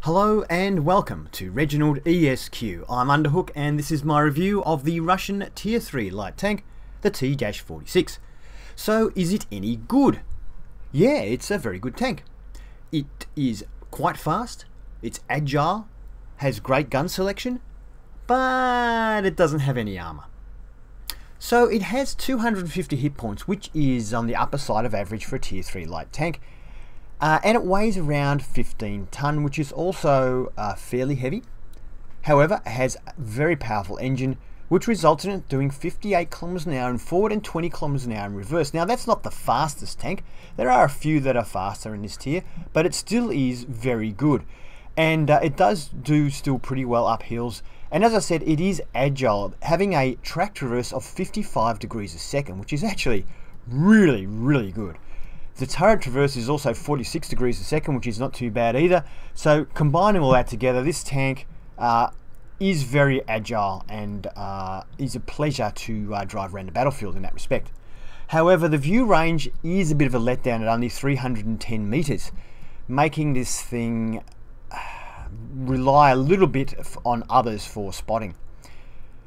Hello and welcome to ReginaldESQ. I'm Underhook and this is my review of the Russian Tier 3 light tank, the T-46. So is it any good? Yeah, it's a very good tank. It is quite fast, it's agile, has great gun selection, but it doesn't have any armor. So it has 250 hit points, which is on the upper side of average for a Tier 3 light tank. And it weighs around 15 tonne, which is also fairly heavy. However, it has a very powerful engine, which results in it doing 58 kilometers an hour in forward and 20 kilometers an hour in reverse. Now, that's not the fastest tank. There are a few that are faster in this tier, but it still is very good. And it does do still pretty well up hills. And as I said, it is agile, having a track traverse of 55 degrees a second, which is actually really, really good. The turret traverse is also 46 degrees a second, which is not too bad either. So combining all that together, this tank is very agile and is a pleasure to drive around the battlefield in that respect. However, the view range is a bit of a letdown at only 310 meters, making this thing rely a little bit on others for spotting.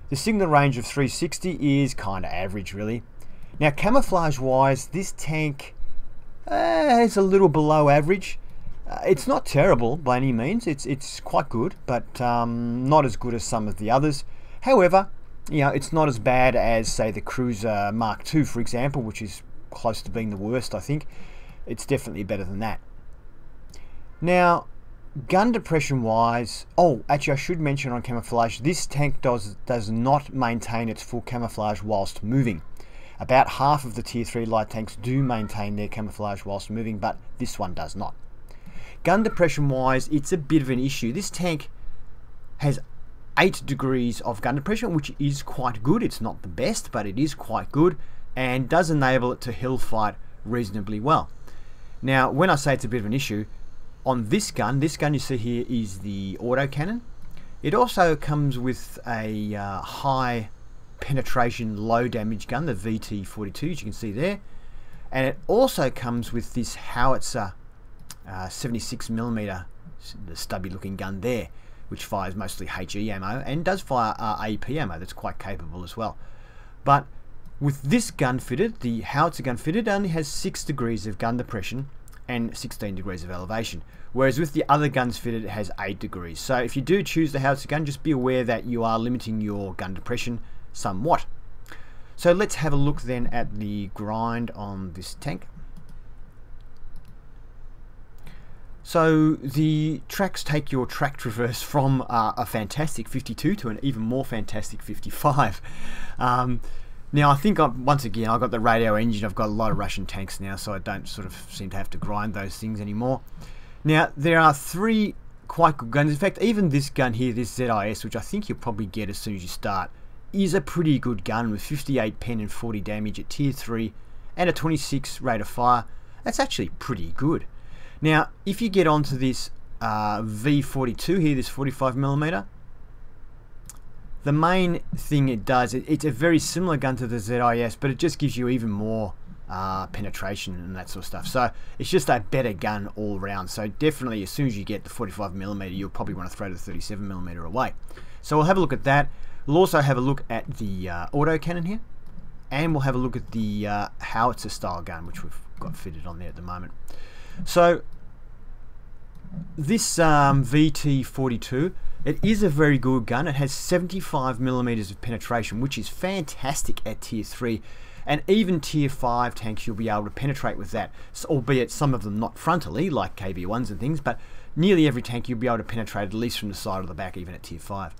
The signal range of 360 is kind of average, really. Now, camouflage wise, this tank it's a little below average. It's not terrible by any means. It's quite good, but not as good as some of the others. However, you know, it's not as bad as, say, the Cruiser Mark II, for example, which is close to being the worst, I think. It's definitely better than that. Now, gun depression wise, oh, actually I should mention on camouflage, this tank does not maintain its full camouflage whilst moving. About half of the Tier 3 light tanks do maintain their camouflage whilst moving, but this one does not. Gun depression wise, it's a bit of an issue. This tank has 8 degrees of gun depression, which is quite good. It's not the best, but it is quite good and does enable it to hill fight reasonably well. Now, when I say it's a bit of an issue, on this gun you see here is the autocannon. It also comes with a high penetration low damage gun, the VT-42, as you can see there, and it also comes with this Howitzer 76mm, the stubby looking gun there, which fires mostly HE ammo and does fire AP ammo that's quite capable as well. But with this gun fitted, the Howitzer gun fitted, only has 6 degrees of gun depression and 16 degrees of elevation, whereas with the other guns fitted it has 8 degrees. So if you do choose the Howitzer gun, just be aware that you are limiting your gun depression somewhat. So let's have a look then at the grind on this tank. So the tracks take your track traverse from a fantastic 52 to an even more fantastic 55. Now I think once again I've got the radio engine. I've got a lot of Russian tanks now, so I don't sort of seem to have to grind those things anymore. Now there are 3 quite good guns. In fact, even this gun here, this ZIS, which I think you'll probably get as soon as you start, is a pretty good gun with 58 pen and 40 damage at Tier 3 and a 26 rate of fire. That's actually pretty good. Now, if you get onto this V42 here, this 45mm, the main thing it does, it's a very similar gun to the ZIS, but it just gives you even more penetration and that sort of stuff. So it's just a better gun all round. So definitely, as soon as you get the 45mm, you'll probably want to throw the 37mm away. So we'll have a look at that. We'll also have a look at the autocannon here, and we'll have a look at the Howitzer style gun, which we've got fitted on there at the moment. So this VT-42, it is a very good gun. It has 75mm of penetration, which is fantastic at Tier 3, and even Tier 5 tanks you'll be able to penetrate with that, albeit some of them not frontally, like KB1s and things, but nearly every tank you'll be able to penetrate at least from the side or the back, even at Tier 5.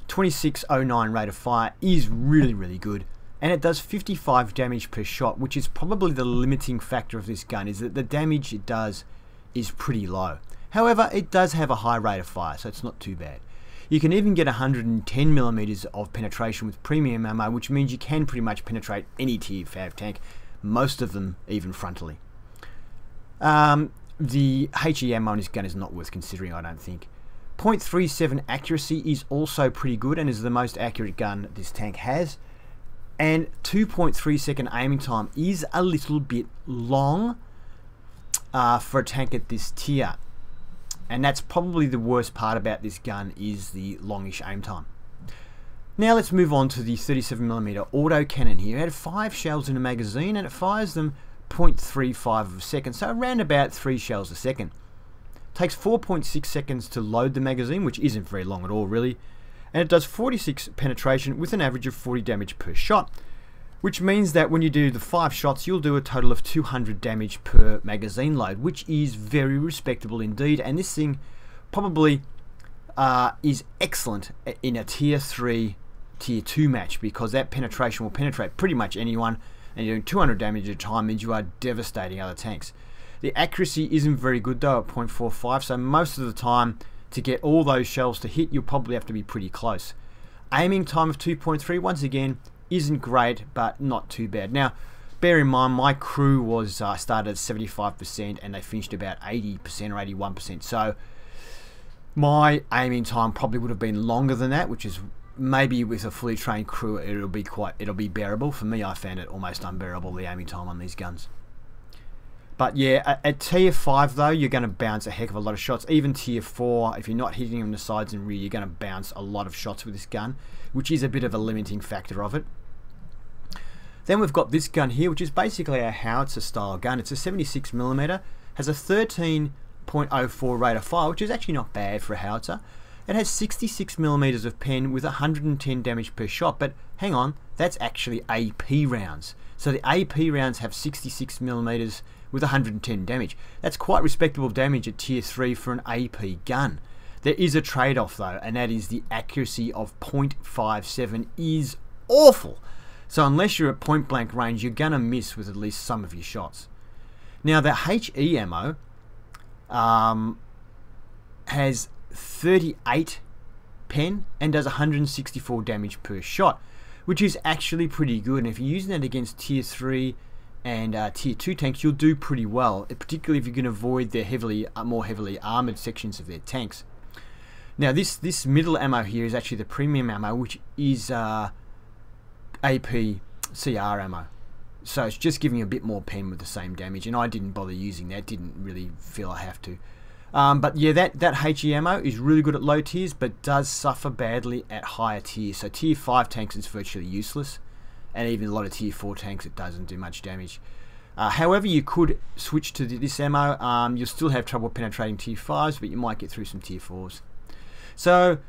2609 rate of fire is really, really good, and it does 55 damage per shot, which is probably the limiting factor of this gun, is that the damage it does is pretty low. However, it does have a high rate of fire, so it's not too bad. You can even get 110mm of penetration with premium ammo, which means you can pretty much penetrate any Tier 5 tank, most of them even frontally. The HE ammo on this gun is not worth considering, I don't think. .37 accuracy is also pretty good and is the most accurate gun this tank has. And 2.3 second aiming time is a little bit long for a tank at this tier. and that's probably the worst part about this gun, is the longish aim time. Now let's move on to the 37mm auto cannon here. It had 5 shells in a magazine and it fires them 0.35 of a second, so around about 3 shells a second. Takes 4.6 seconds to load the magazine, which isn't very long at all really, and it does 46 penetration with an average of 40 damage per shot, which means that when you do the 5 shots you'll do a total of 200 damage per magazine load, which is very respectable indeed, and this thing probably is excellent in a tier 3, tier 2 match, because that penetration will penetrate pretty much anyone, and you're doing 200 damage at a time means you are devastating other tanks. The accuracy isn't very good though at 0.45, so most of the time to get all those shells to hit you'll probably have to be pretty close. Aiming time of 2.3 once again isn't great, but not too bad. Now bear in mind my crew was started at 75% and they finished about 80% or 81%, so my aiming time probably would have been longer than that, which is maybe with a fully trained crew it'll be bearable. For me, I found it almost unbearable, the aiming time on these guns. But yeah, at tier 5 though, you're going to bounce a heck of a lot of shots. Even tier 4, if you're not hitting them in the sides and rear, you're going to bounce a lot of shots with this gun, which is a bit of a limiting factor of it. Then we've got this gun here, which is basically a Howitzer style gun. It's a 76mm, has a 13.04 rate of fire, which is actually not bad for a Howitzer. It has 66mm of pen with 110 damage per shot, but hang on, that's actually AP rounds. So the AP rounds have 66mm with 110 damage. That's quite respectable damage at tier 3 for an AP gun. There is a trade-off though, and that is the accuracy of 0.57 is awful. So unless you're at point blank range, you're gonna miss with at least some of your shots. Now the HE ammo has 38 pen and does 164 damage per shot, which is actually pretty good, and if you're using that against tier 3 and tier 2 tanks you'll do pretty well, particularly if you can avoid their more heavily armoured sections of their tanks. Now this middle ammo here is actually the premium ammo, which is AP CR ammo, so it's just giving you a bit more pen with the same damage, and I didn't bother using that, didn't really feel I have to. But yeah, that HE ammo is really good at low tiers, but does suffer badly at higher tiers. So tier 5 tanks it's virtually useless, and even a lot of tier 4 tanks it doesn't do much damage. However, you could switch to this ammo. You'll still have trouble penetrating tier 5s, but you might get through some tier 4s. So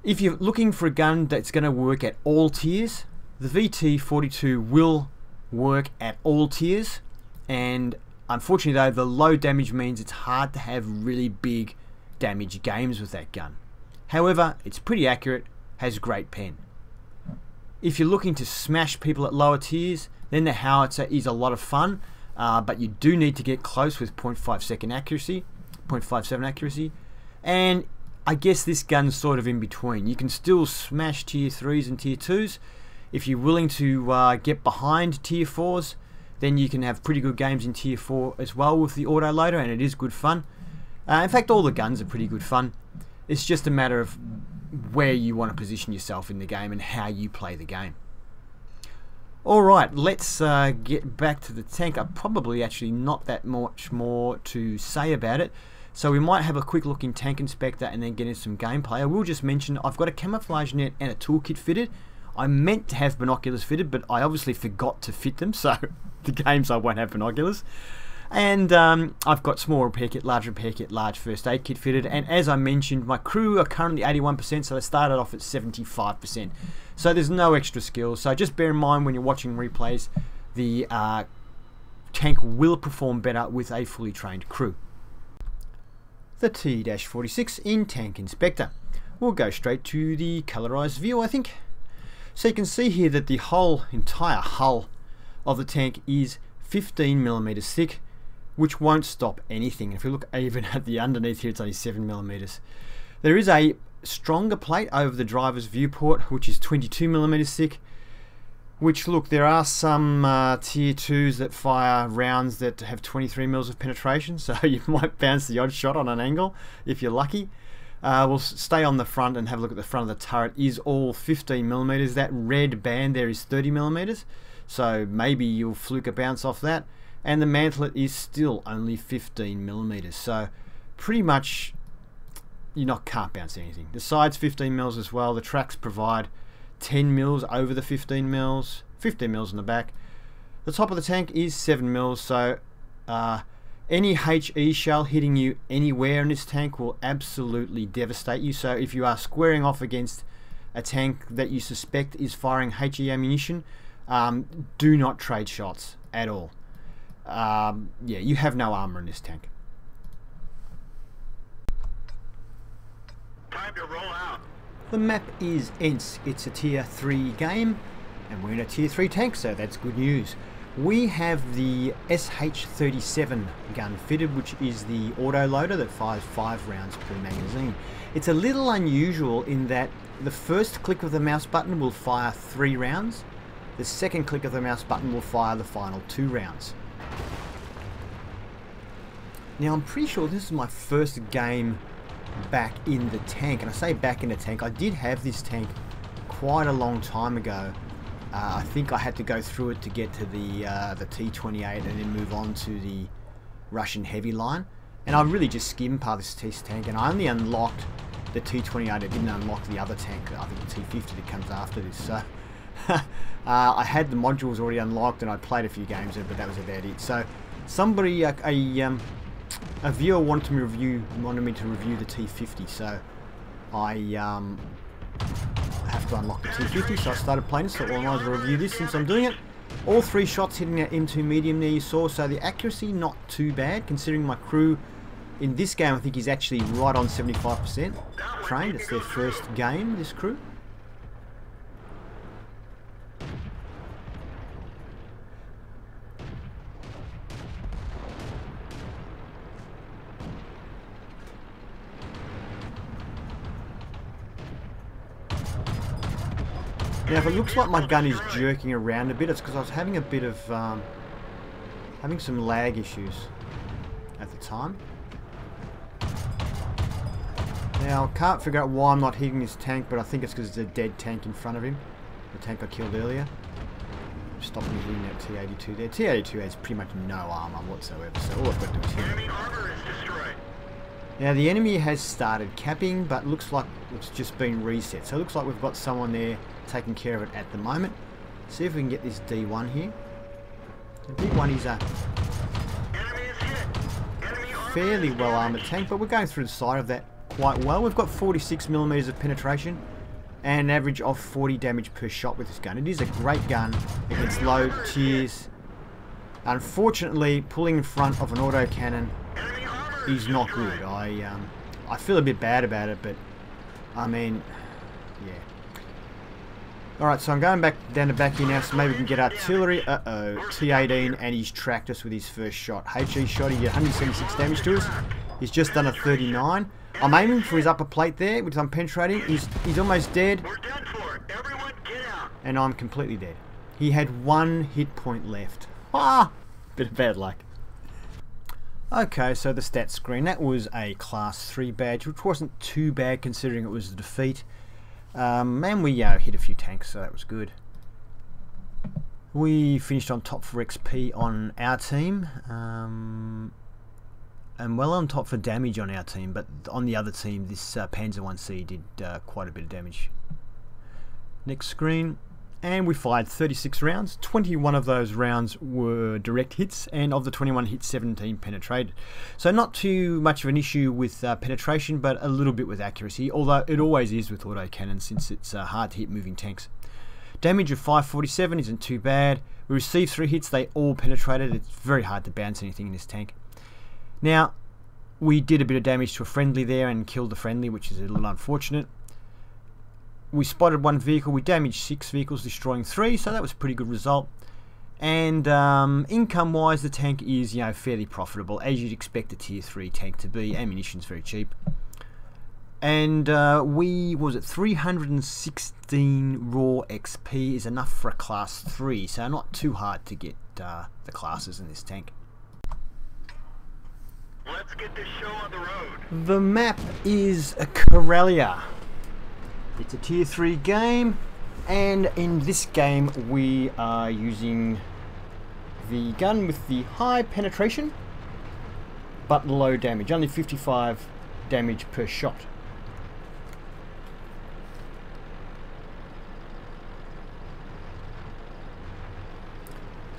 if you're looking for a gun that's going to work at all tiers, the VT-42 will work at all tiers, and unfortunately though, the low damage means it's hard to have really big damage games with that gun. However, it's pretty accurate, has great pen. If you're looking to smash people at lower tiers, then the Howitzer is a lot of fun, but you do need to get close with 0.57 accuracy, and I guess this gun's sort of in between. You can still smash tier 3s and tier 2s. If you're willing to get behind tier 4s, then you can have pretty good games in tier 4 as well with the Autoloader, and it is good fun. In fact, all the guns are pretty good fun. It's just a matter of where you want to position yourself in the game and how you play the game. Alright, let's get back to the tank. I've probably actually not that much more to say about it, so we might have a quick look in Tank Inspector and then get into some gameplay. I will just mention I've got a camouflage net and a toolkit fitted. I meant to have binoculars fitted, but I obviously forgot to fit them, so the games I won't have binoculars. And I've got small repair kit, large repair kit, large first aid kit fitted, and as I mentioned, my crew are currently 81%, so they started off at 75%. So there's no extra skills, so just bear in mind when you're watching replays, the tank will perform better with a fully trained crew. The T-46 in Tank Inspector. We'll go straight to the colorized view, I think. So you can see here that the entire hull of the tank is 15mm thick, which won't stop anything. If you look even at the underneath here, it's only 7mm. There is a stronger plate over the driver's viewport, which is 22mm thick, which, look, there are some tier 2s that fire rounds that have 23mm of penetration, so you might bounce the odd shot on an angle if you're lucky. We'll stay on the front and have a look at the front of the turret. Is all 15mm. That red band there is 30mm, so maybe you'll fluke a bounce off that. And the mantlet is still only 15mm, so pretty much can't bounce anything. The side's 15 mils as well. The tracks provide 10 mils over the 15 mils, 15 mils in the back. The top of the tank is 7 mils, so any HE shell hitting you anywhere in this tank will absolutely devastate you. So if you are squaring off against a tank that you suspect is firing HE ammunition, do not trade shots at all. Yeah, you have no armor in this tank. Time to roll out. The map is ENSK. It's a tier 3 game, and we're in a tier 3 tank, so that's good news. We have the SH-37 gun fitted, which is the autoloader that fires 5 rounds per magazine. It's a little unusual in that the first click of the mouse button will fire 3 rounds. The second click of the mouse button will fire the final 2 rounds. Now I'm pretty sure this is my first game back in the tank, and I say back in the tank, I did have this tank quite a long time ago. I think I had to go through it to get to the T-28 and then move on to the Russian heavy line, and I really just skimmed past this tank, and I only unlocked the T-28. I didn't unlock the other tank, I think the T-50 that comes after this. So I had the modules already unlocked and I played a few games of it, but that was about it. So somebody, a viewer wanted me to review the T-50, so I have to unlock the T-50, so I started playing it, so I might as well review this since I'm doing it. All 3 shots hitting that M2 medium there you saw, so the accuracy not too bad, considering my crew in this game I think is actually right on 75% trained. It's their first game, this crew. Now if it looks like my gun is jerking around a bit, it's because I was having a bit of, having some lag issues at the time. Now I can't figure out why I'm not hitting this tank, but I think it's because there's a dead tank in front of him. The tank I killed earlier. Stop me hitting that T-82 there. T-82 has pretty much no armor whatsoever, so all I've got to do is hit it. Now the enemy has started capping, but looks like it's just been reset. So it looks like we've got someone there taking care of it at the moment. See if we can get this D1 here. The D1 is a fairly well armoured tank, but we're going through the side of that quite well. We've got 46mm of penetration and an average of 40 damage per shot with this gun. It is a great gun against low tiers. Unfortunately, pulling in front of an autocannon is not good. I feel a bit bad about it, but I mean, yeah. Alright, so I'm going back down the back here now, so maybe we can get artillery. Uh-oh, T-18, and he's tracked us with his first shot. HE shot, he did 176 damage to us. He's just done a 39. I'm aiming for his upper plate there, which I'm penetrating. He's almost dead. We're done for. Everyone get out. And I'm completely dead. He had 1 hit point left. Ah! Bit of bad luck. Okay, so the stats screen. That was a class 3 badge, which wasn't too bad considering it was a defeat. And we hit a few tanks, so that was good. We finished on top for XP on our team, and well on top for damage on our team, but on the other team this Panzer 1C did quite a bit of damage. Next screen, and we fired 36 rounds. 21 of those rounds were direct hits, and of the 21 hits, 17 penetrated. So not too much of an issue with penetration, but a little bit with accuracy, although it always is with autocannon since it's hard to hit moving tanks. Damage of 547 isn't too bad. We received 3 hits, they all penetrated. It's very hard to bounce anything in this tank. Now, we did a bit of damage to a friendly there and killed the friendly, which is a little unfortunate. We spotted 1 vehicle, we damaged 6 vehicles, destroying 3, so that was a pretty good result. And income wise, the tank is fairly profitable, as you'd expect a tier 3 tank to be. Ammunition's very cheap. And was it 316 raw XP is enough for a class 3, so not too hard to get the classes in this tank. Let's get this show on the road. The map is Karelia. It's a tier 3 game, and in this game we are using the gun with the high penetration but low damage, only 55 damage per shot.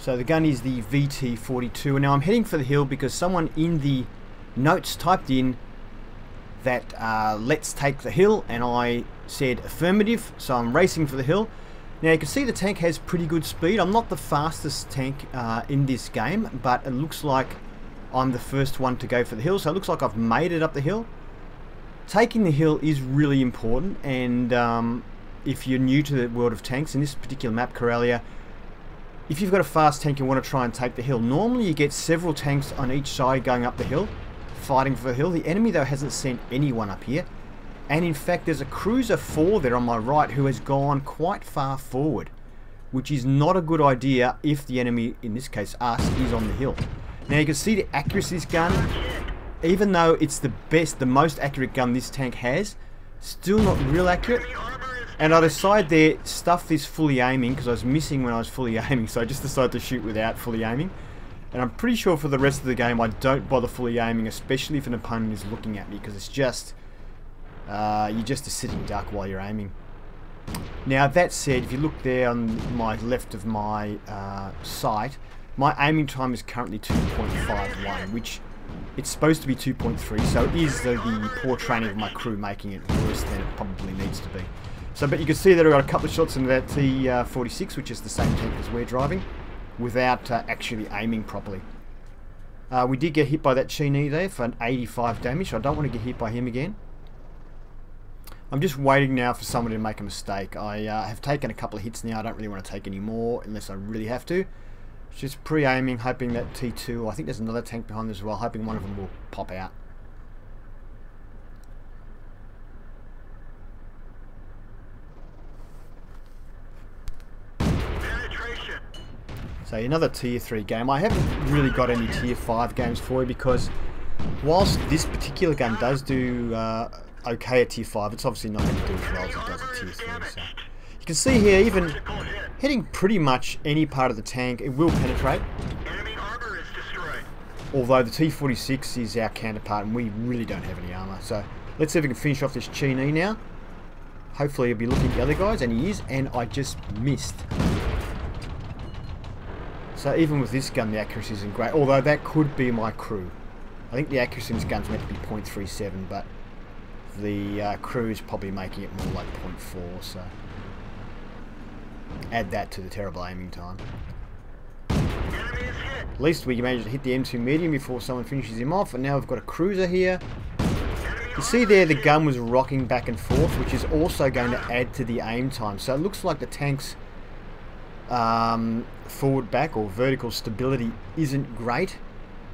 So the gun is the VT-42, and now I'm heading for the hill because someone in the notes typed in that let's take the hill, and I said affirmative, so I'm racing for the hill. Now you can see the tank has pretty good speed. I'm not the fastest tank in this game, but it looks like I'm the first one to go for the hill, so it looks like I've made it up the hill. Taking the hill is really important, and if you're new to the world of tanks, in this particular map, Corellia, if you've got a fast tank and want to try and take the hill, normally you get several tanks on each side going up the hill, fighting for the hill. The enemy though hasn't sent anyone up here, and in fact there's a cruiser 4 there on my right who has gone quite far forward, which is not a good idea if the enemy, in this case us, is on the hill. Now you can see the accuracy of this gun, even though it's the most accurate gun this tank has, still not real accurate. And I decided there, stuff this fully aiming, because I was missing when I was fully aiming, so I just decided to shoot without fully aiming. And I'm pretty sure for the rest of the game I don't bother fully aiming, especially if an opponent is looking at me, because it's just, you're just a sitting duck while you're aiming. Now that said, if you look there on my left of my sight, my aiming time is currently 2.51, which it's supposed to be 2.3, so it is the poor training of my crew making it worse than it probably needs to be. So, but you can see that I got a couple of shots into that T-46, which is the same tank as we're driving, without actually aiming properly. We did get hit by that Chinese there for an 85 damage, so I don't want to get hit by him again. I'm just waiting now for someone to make a mistake. I have taken a couple of hits now, I don't really want to take any more unless I really have to. Just pre-aiming, hoping that T2, I think there's another tank behind this as well, hoping one of them will pop out. So another tier 3 game. I haven't really got any tier 5 games for you because whilst this particular gun does do okay at tier 5, it's obviously not going to do as well as it does at tier 3. So you can see here, even hitting pretty much any part of the tank, it will penetrate. Although the T-46 is our counterpart and we really don't have any armour. So let's see if we can finish off this Chinese now. Hopefully he'll be looking at the other guys, and he is, and I just missed. So even with this gun, the accuracy isn't great, although that could be my crew. I think the accuracy in this gun's meant to be 0.37, but the crew is probably making it more like 0.4, so add that to the terrible aiming time. At least we managed to hit the M2 medium before someone finishes him off, and now we've got a cruiser here. You see there the gun was rocking back and forth, which is also going to add to the aim time. So it looks like the tank's forward back or vertical stability isn't great,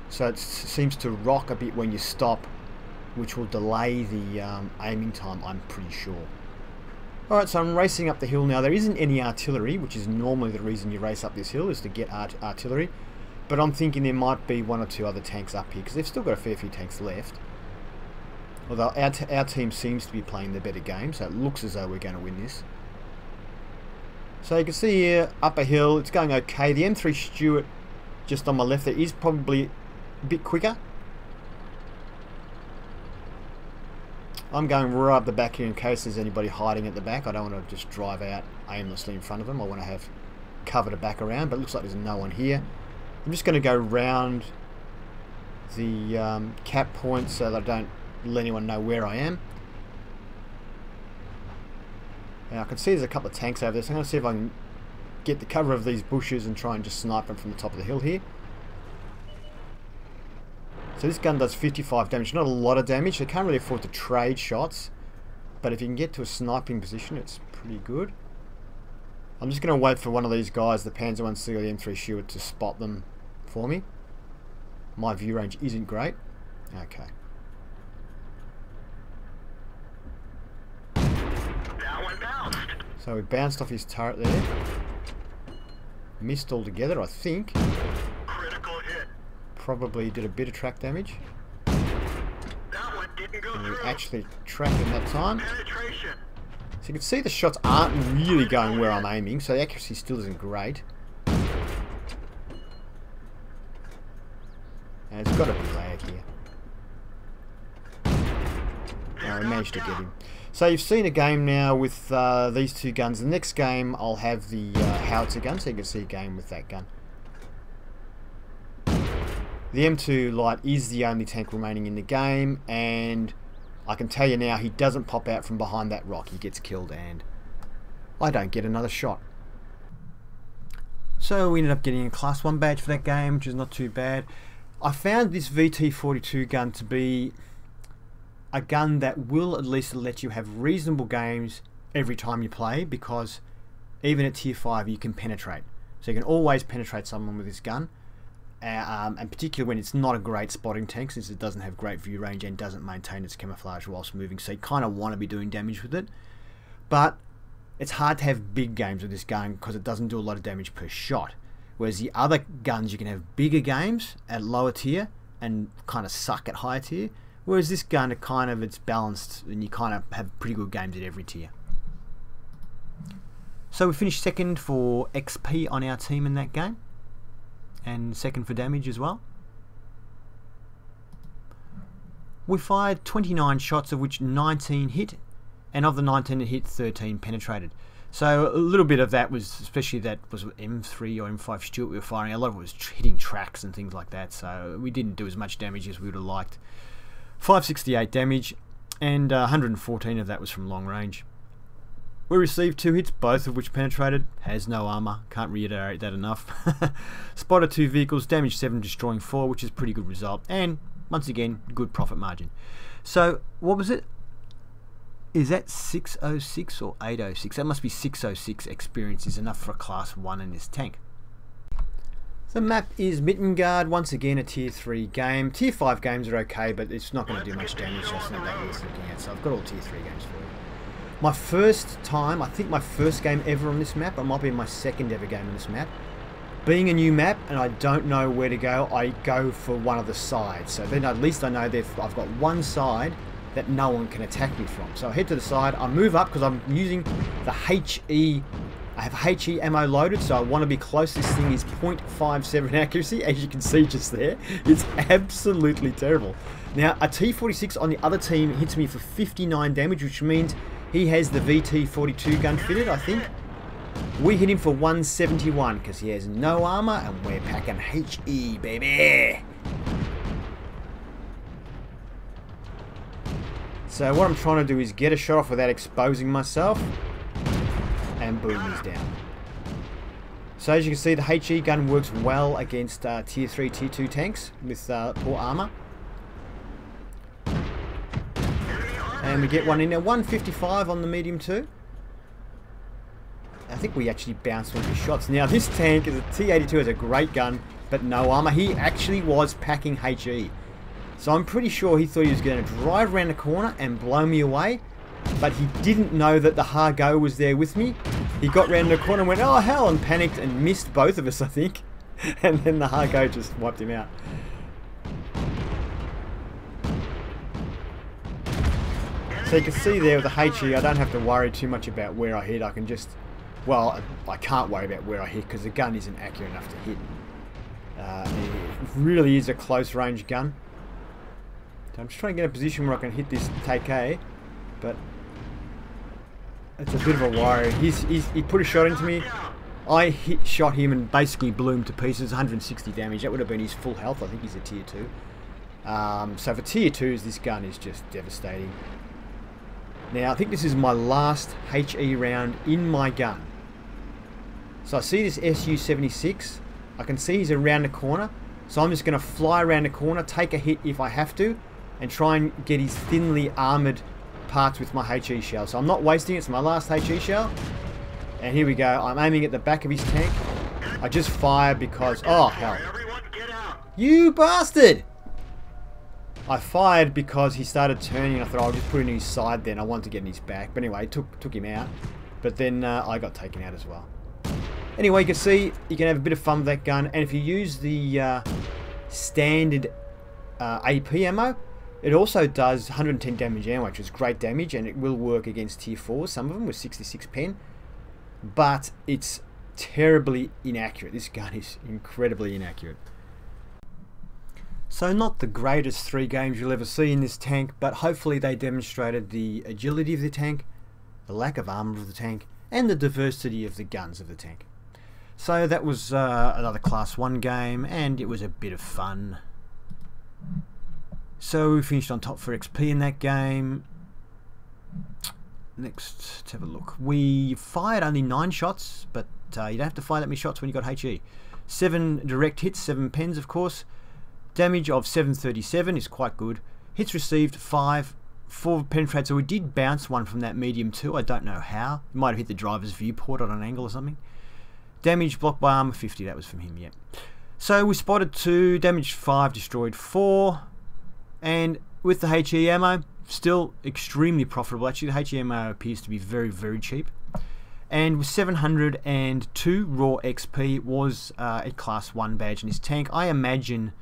so it seems to rock a bit when you stop, which will delay the aiming time, I'm pretty sure. Alright, so I'm racing up the hill now. There isn't any artillery, which is normally the reason you race up this hill, is to get artillery, but I'm thinking there might be one or two other tanks up here because they've still got a fair few tanks left, although our team seems to be playing the better game, so it looks as though we're going to win this. So you can see here, up a hill, it's going okay. The M3 Stuart, just on my left there, is probably a bit quicker. I'm going right up the back here in case there's anybody hiding at the back. I don't want to just drive out aimlessly in front of them. I want to have cover to back around, but it looks like there's no one here. I'm just going to go round the cap point so that I don't let anyone know where I am. Now I can see there's a couple of tanks over there, so I'm going to see if I can get the cover of these bushes and try and just snipe them from the top of the hill here. So this gun does 55 damage, not a lot of damage. They can't really afford to trade shots, but if you can get to a sniping position, it's pretty good. I'm just going to wait for one of these guys, the Panzer 1C or the M3 Stuart, to spot them for me. My view range isn't great. Okay. So we bounced off his turret there. Missed altogether, I think. Critical hit. Probably did a bit of track damage. That one didn't go And we through. actually tracked him that time. Penetration. So you can see the shots aren't really going where I'm aiming, so the accuracy still isn't great. And it's got to be lag here. I managed to get him. So you've seen a game now with these two guns. The next game I'll have the Howitzer gun, so you can see a game with that gun. The M2 Light is the only tank remaining in the game, and I can tell you now, he doesn't pop out from behind that rock. He gets killed and I don't get another shot. So we ended up getting a Class 1 badge for that game, which is not too bad. I found this VT-42 gun to be a gun that will at least let you have reasonable games every time you play, because even at tier 5 you can penetrate. So you can always penetrate someone with this gun, and particularly when it's not a great spotting tank, since it doesn't have great view range and doesn't maintain its camouflage whilst moving, so you kind of want to be doing damage with it. But it's hard to have big games with this gun because it doesn't do a lot of damage per shot. Whereas the other guns, you can have bigger games at lower tier and kind of suck at higher tier. Whereas this gun, it's balanced and you kind of have pretty good games at every tier. So we finished second for XP on our team in that game, and second for damage as well. We fired 29 shots, of which 19 hit, and of the 19 that hit, 13 penetrated. So a little bit of that was, especially that was M3 or M5 Stuart we were firing, a lot of it was hitting tracks and things like that, so we didn't do as much damage as we would have liked. 568 damage, and 114 of that was from long range. We received 2 hits, both of which penetrated. Has no armor, can't reiterate that enough. Spotted 2 vehicles, damaged 7, destroying 4, which is a pretty good result, and once again, good profit margin. So what was it? Is that 606 or 806? That must be 606 experience is enough for a Class 1 in this tank. The map is Mittengard, once again a tier 3 game. Tier 5 games are okay, but it's not going to do much damage, so it's not that worth looking at. So I've got all tier 3 games for you. My first time, I think my first game ever on this map, it might be my second ever game on this map. Being a new map and I don't know where to go, I go for one of the sides. So then at least I know that I've got one side that no one can attack me from. So I head to the side, I move up because I'm using the HE. I have HE ammo loaded, so I want to be close. This thing is 0.57 accuracy, as you can see just there. It's absolutely terrible. Now, a T-46 on the other team hits me for 59 damage, which means he has the VT-42 gun fitted, I think. We hit him for 171 because he has no armor and we're packing HE, baby. So what I'm trying to do is get a shot off without exposing myself. And boom, he's down. So as you can see, the HE gun works well against tier 3, tier 2 tanks with poor armor. And we get one in there, 155 on the medium too. I think we actually bounced one of his shots. Now this tank, is a T-82, has a great gun, but no armor. He actually was packing HE. So I'm pretty sure he thought he was going to drive around the corner and blow me away. But he didn't know that the Hargo was there with me. He got round the corner and went, oh hell, and panicked and missed both of us, I think. And then the Hargo just wiped him out. So you can see there with the HE, I don't have to worry too much about where I hit. I can just, well, I can't worry about where I hit because the gun isn't accurate enough to hit. It really is a close range gun. So I'm just trying to get a position where I can hit this take A, but it's a bit of a worry. He put a shot into me. I shot him and basically blew him to pieces, 160 damage. That would have been his full health. I think he's a tier 2. So for tier 2s, this gun is just devastating. Now, I think this is my last HE round in my gun. So I see this SU-76. I can see he's around the corner. So I'm just going to fly around the corner, take a hit if I have to, and try and get his thinly armoured parts with my HE shell. So I'm not wasting it. It's my last HE shell. And here we go. I'm aiming at the back of his tank. I just fired because... oh, hell. You bastard! I fired because he started turning. I thought I'll just put it in his side then. I wanted to get in his back. But anyway, it took him out. But then I got taken out as well. Anyway, you can see you can have a bit of fun with that gun. And if you use the standard AP ammo, it also does 110 damage ammo, which is great damage. And it will work against tier 4s, some of them with 66 pen. But it's terribly inaccurate. This gun is incredibly inaccurate. So not the greatest 3 games you'll ever see in this tank, but hopefully they demonstrated the agility of the tank, the lack of armor of the tank, and the diversity of the guns of the tank. So that was another Class 1 game, and it was a bit of fun. So we finished on top for XP in that game. Next, let's have a look. We fired only 9 shots, but you don't have to fire that many shots when you got HE. 7 direct hits, 7 pens of course. Damage of 737 is quite good. Hits received 5, 4 penetrates, so we did bounce one from that medium too. I don't know how. It might have hit the driver's viewport on an angle or something. Damage blocked by armor 50, that was from him, yeah. So we spotted 2, damaged 5, destroyed 4. And with the HE ammo, still extremely profitable. Actually, the HE ammo appears to be very, very cheap. And with 702 raw XP, was a class 1 badge in his tank. I imagine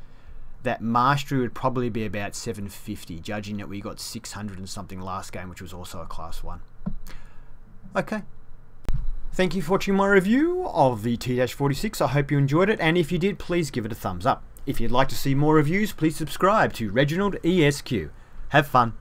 that mastery would probably be about 750, judging that we got 600 and something last game, which was also a class 1. Okay. Thank you for watching my review of the T-46. I hope you enjoyed it, and if you did, please give it a thumbs up. If you'd like to see more reviews, please subscribe to ReginaldESQ. Have fun.